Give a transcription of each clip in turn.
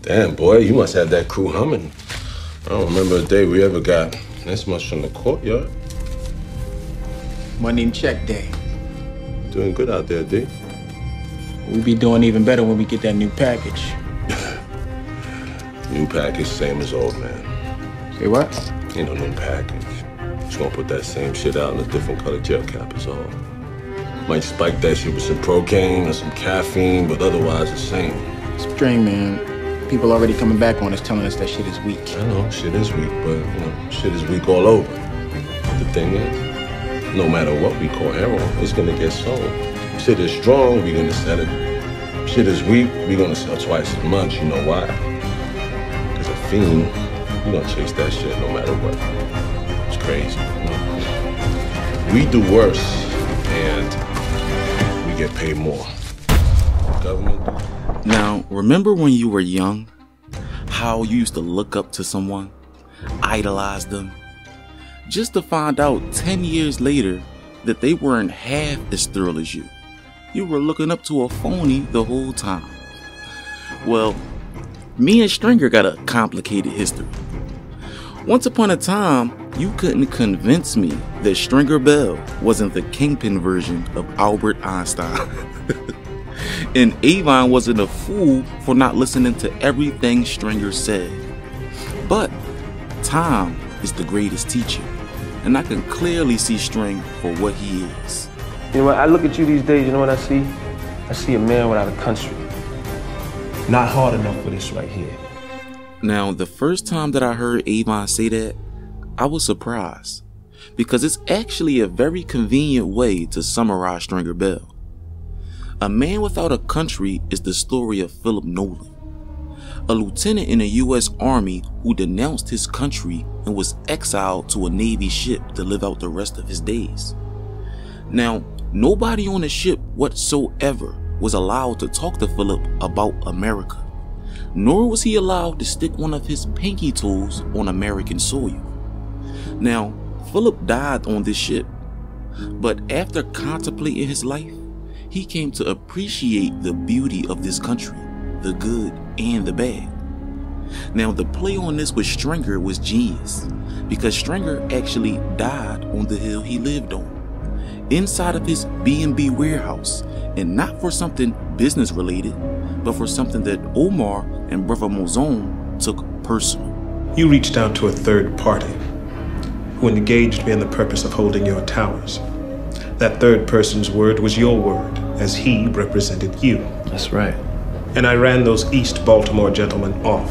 Damn, boy, you must have that crew humming. I don't remember a day we ever got this much from the courtyard. Money in check day. Doing good out there, D. We'll be doing even better when we get that new package. New package, same as old, man. Say what? Ain't no new package. Just gonna put that same shit out in a different color gel cap is all. Might spike that shit with some procaine or some caffeine, but otherwise the same. String, man. People already coming back on us telling us that shit is weak. I know, shit is weak, but, you know, shit is weak all over. The thing is, no matter what we call heroin, it's gonna get sold. Shit is strong, we're gonna sell it. Shit is weak, we're gonna sell twice as much. You know why? Because a fiend, you gonna chase that shit no matter what. It's crazy. We do worse, and we get paid more. The government. Now, remember when you were young, how you used to look up to someone, idolize them, just to find out 10 years later that they weren't half as thorough as you. You were looking up to a phony the whole time. Well, me and Stringer got a complicated history. Once upon a time, you couldn't convince me that Stringer Bell wasn't the kingpin version of Albert Einstein. And Avon wasn't a fool for not listening to everything Stringer said. But time is the greatest teacher, and I can clearly see String for what he is. You know, when I look at you these days, you know what I see? I see a man without a country. Not hard enough for this right here. Now, the first time that I heard Avon say that, I was surprised, because it's actually a very convenient way to summarize Stringer Bell. A Man Without a Country is the story of Philip Nolan, a lieutenant in the U.S. Army who denounced his country and was exiled to a Navy ship to live out the rest of his days. Now, nobody on the ship whatsoever was allowed to talk to Philip about America, nor was he allowed to stick one of his pinky toes on American soil. Now, Philip died on this ship, but after contemplating his life, he came to appreciate the beauty of this country, the good and the bad. Now, the play on this with Stringer was genius, because Stringer actually died on the hill he lived on, inside of his B&B warehouse, and not for something business related, but for something that Omar and brother Mouzon took personal. You reached out to a third party who engaged me in the purpose of holding your towers. That third person's word was your word, as he represented you. That's right. And I ran those East Baltimore gentlemen off.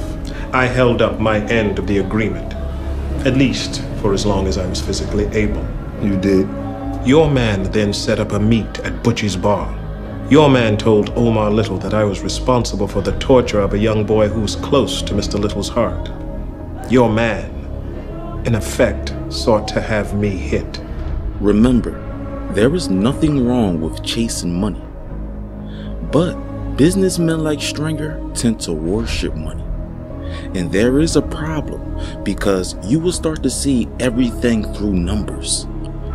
I held up my end of the agreement, at least for as long as I was physically able. You did? Your man then set up a meet at Butchie's bar. Your man told Omar Little that I was responsible for the torture of a young boy who was close to Mr. Little's heart. Your man, in effect, sought to have me hit. Remember, there is nothing wrong with chasing money, but businessmen like Stringer tend to worship money. And there is a problem, because you will start to see everything through numbers.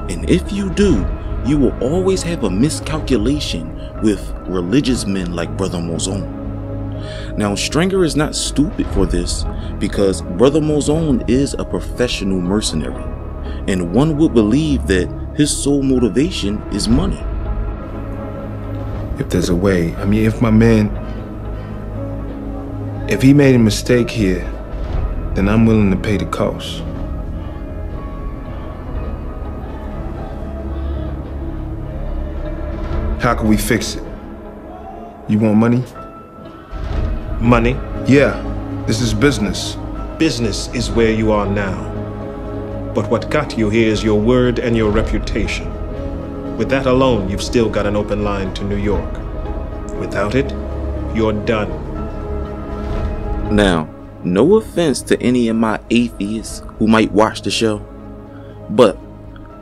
And if you do, you will always have a miscalculation with religious men like Brother Mouzon. Now, Stringer is not stupid for this, because Brother Mouzon is a professional mercenary, and one would believe that his sole motivation is money. If there's a way, I mean, if my man, if he made a mistake here, then I'm willing to pay the cost. How can we fix it? You want money? Money? Yeah, this is business. Business is where you are now. But what got you here is your word and your reputation. With that alone, you've still got an open line to New York. Without it, you're done. Now, no offense to any of my atheists who might watch the show, but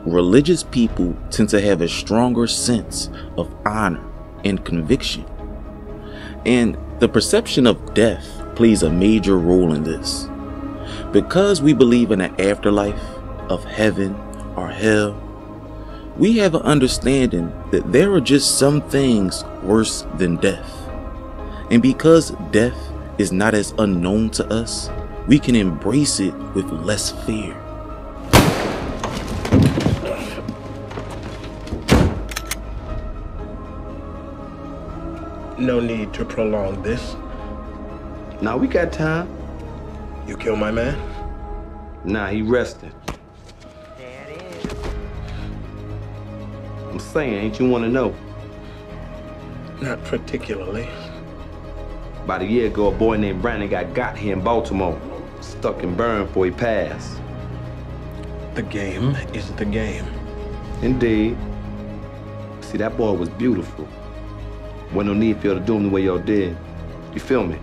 religious people tend to have a stronger sense of honor and conviction. And the perception of death plays a major role in this. Because we believe in an afterlife, of heaven or hell, we have an understanding that there are just some things worse than death. And because death is not as unknown to us, we can embrace it with less fear. No need to prolong this. Nah, we got time. You kill my man? Nah, he resting. There it is. I'm saying, ain't you wanna know? Not particularly. About a year ago, a boy named Brandon got here in Baltimore. Stuck and burned before he passed. The game is the game. Indeed. See, that boy was beautiful. Wasn't no need for you to do him the way y'all did. You feel me?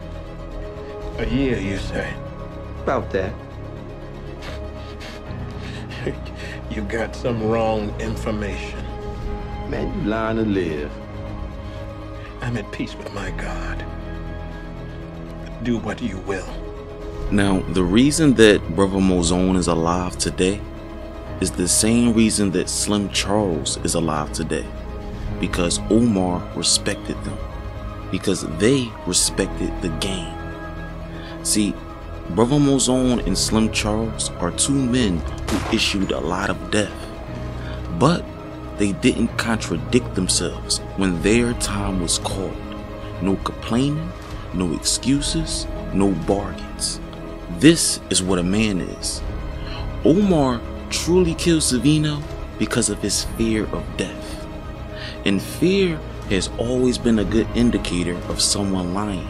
A year, you say? About that. You got some wrong information. Man, you lying to live. I'm at peace with my God. Do what you will. Now, the reason that Brother Mouzon is alive today is the same reason that Slim Charles is alive today. Because Omar respected them. Because they respected the game. See, Brother Mouzon and Slim Charles are two men who issued a lot of death. But they didn't contradict themselves when their time was called. No complaining, no excuses, no bargains. This is what a man is. Omar truly killed Savino because of his fear of death. And fear has always been a good indicator of someone lying.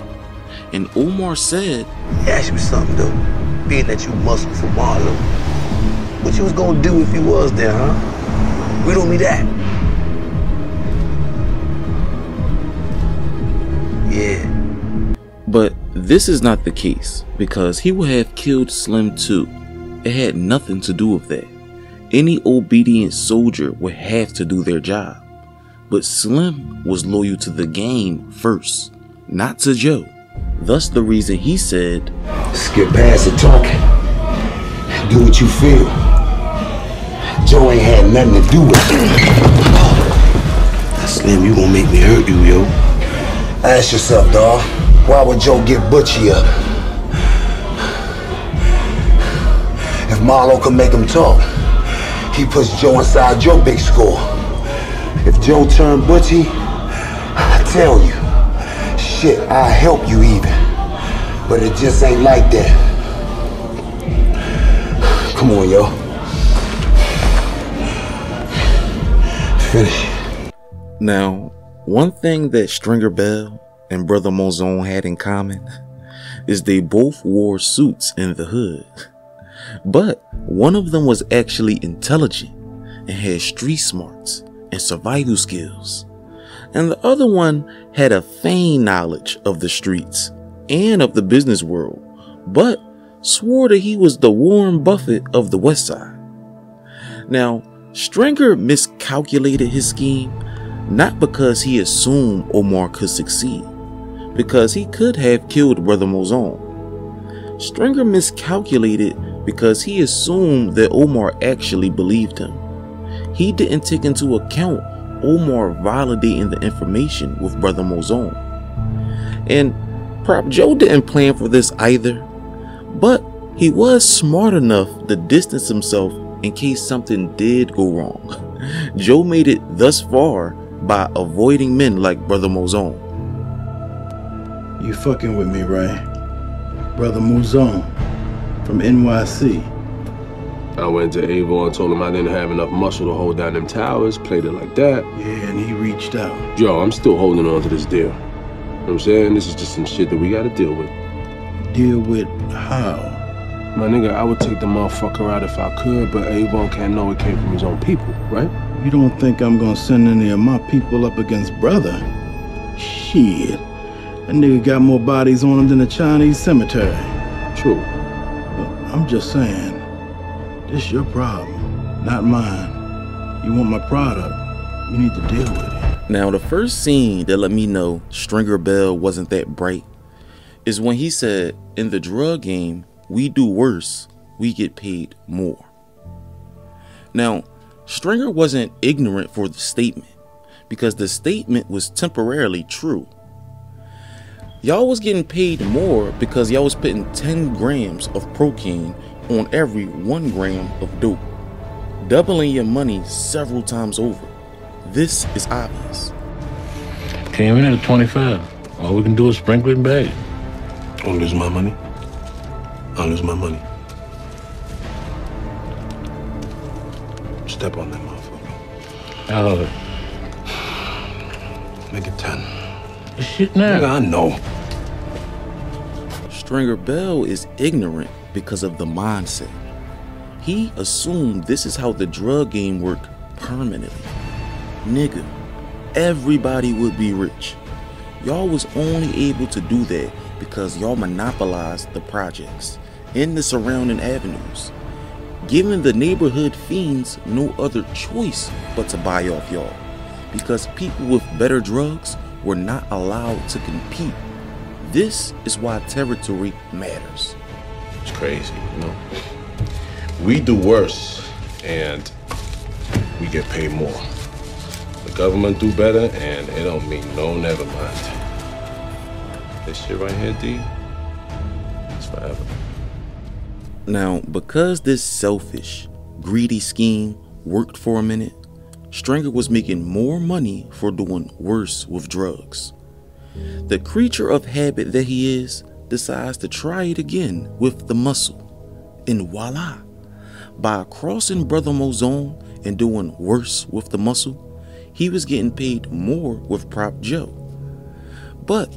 And Omar said, Ask me something though, being that you muscle for Marlo. What you was gonna do if he was there, huh? Riddle me that. Yeah. but this is not the case because he would have killed Slim too. It had nothing to do with that. Any obedient soldier would have to do their job. But Slim was loyal to the game first, not to Joe. Thus the reason he said, Skip past the talking. Do what you feel. Joe ain't had nothing to do with it. Slim, you gonna make me hurt you, yo. Ask yourself, dawg. Why would Joe get Butchie up? If Marlo could make him talk, he puts Joe inside your big score. If Joe turned Butchie, I tell you, shit, I'll help you even. But it just ain't like that. Come on, yo. Finish it. now, one thing that Stringer Bell and Brother Mouzon had in common is they both wore suits in the hood. But one of them was actually intelligent and had street smarts and survival skills. And the other one had a feigned knowledge of the streets and of the business world, but swore that he was the Warren Buffett of the West Side. Now, Stringer miscalculated his scheme, not because he assumed Omar could succeed, because he could have killed Brother Mouzon. Stringer miscalculated because he assumed that Omar actually believed him. He didn't take into account Omar validating the information with Brother Mouzon. And Prop Joe didn't plan for this either, but he was smart enough to distance himself in case something did go wrong. Joe made it thus far by avoiding men like Brother Mouzon. You fucking with me, right? Brother Mouzon from NYC. I went to Avon and told him I didn't have enough muscle to hold down them towers, played it like that. Yeah, and he reached out. Yo, I'm still holding on to this deal. You know what I'm saying? This is just some shit that we gotta deal with. Deal with how? My nigga, I would take the motherfucker out if I could, but Avon can't know it came from his own people, right? You don't think I'm gonna send any of my people up against brother? Shit. That nigga got more bodies on him than a Chinese cemetery. True. But I'm just saying, this your problem, not mine. You want my product, you need to deal with it. Now, the first scene that let me know Stringer Bell wasn't that bright is when he said, in the drug game, we do worse, we get paid more. Now, Stringer wasn't ignorant for the statement because the statement was temporarily true. Y'all was getting paid more because y'all was putting 10 grams of protein on every 1 gram of dope, doubling your money several times over. This is obvious. Came in at 25. All we can do is sprinkle it back. I'll lose my money. I'll lose my money. Step on that motherfucker. Make it 10. Shit now. Nigga, I know. Stringer Bell is ignorant because of the mindset. He assumed this is how the drug game worked permanently. Nigga, everybody would be rich. Y'all was only able to do that because y'all monopolized the projects and the surrounding avenues, giving the neighborhood fiends no other choice but to buy off y'all, because people with better drugs were not allowed to compete. This is why territory matters. It's crazy, you know? We do worse and we get paid more. The government do better and it don't mean no never mind. This shit right here, D, it's forever. Now, because this selfish, greedy scheme worked for a minute, Stringer was making more money for doing worse with drugs. The creature of habit that he is decides to try it again with the muscle. And voila! By crossing Brother Mouzon and doing worse with the muscle, he was getting paid more with Prop Joe. But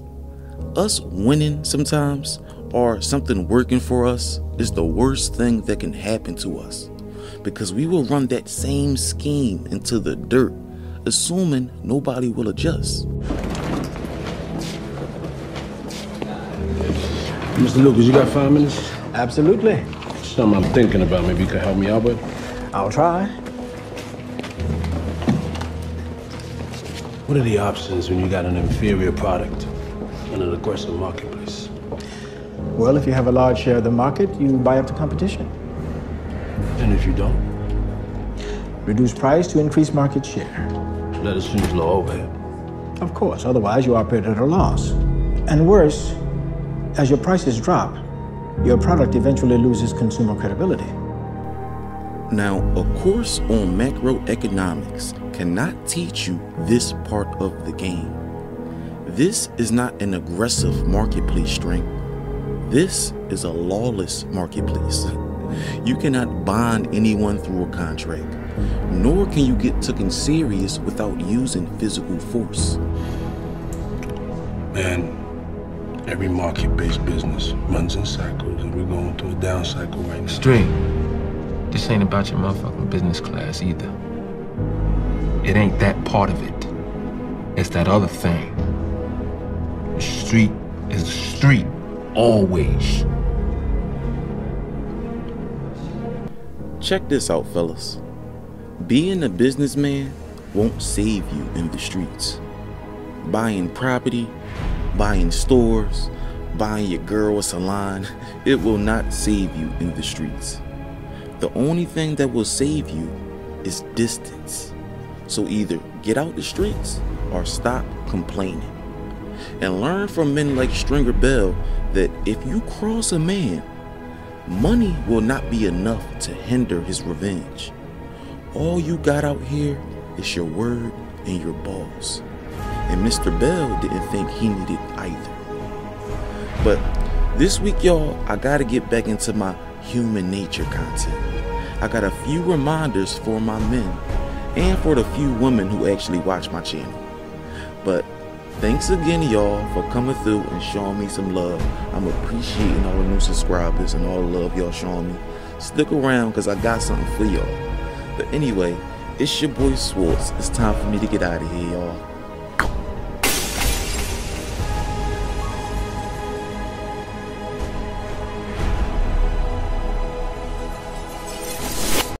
us winning sometimes, or something working for us, is the worst thing that can happen to us, because we will run that same scheme into the dirt, assuming nobody will adjust. Mr. Lucas, you got 5 minutes? Absolutely. Something I'm thinking about. Maybe you could help me out with? I'll try. What are the options when you got an inferior product in an aggressive marketplace? Well, if you have a large share of the market, you buy up the competition. And if you don't? Reduce price to increase market share. That assumes low overhead. Of course, otherwise you operate at a loss. And worse, as your prices drop, your product eventually loses consumer credibility. Now, a course on macroeconomics cannot teach you this part of the game. This is not an aggressive marketplace string. This is a lawless marketplace. You cannot bind anyone through a contract, nor can you get taken serious without using physical force. Man, every market-based business runs in cycles, and we're going through a down cycle right now. Straight. This ain't about your motherfucking business class either. It ain't that part of it. It's that other thing. The street is the street, always. Check this out, fellas. Being a businessman won't save you in the streets. Buying property, buying stores, buying your girl a salon, it will not save you in the streets. The only thing that will save you is distance. So either get out the streets or stop complaining. And learn from men like Stringer Bell that if you cross a man, money will not be enough to hinder his revenge. All you got out here is your word and your balls. And Mr. Bell didn't think he needed either. But this week, y'all, I gotta get back into my human nature content. I got a few reminders for my men and for the few women who actually watch my channel. But thanks again, y'all, for coming through and showing me some love. I'm appreciating all the new subscribers and all the love y'all showing me. Stick around because I got something for y'all. But anyway, it's your boy Swartz. It's time for me to get out of here, y'all.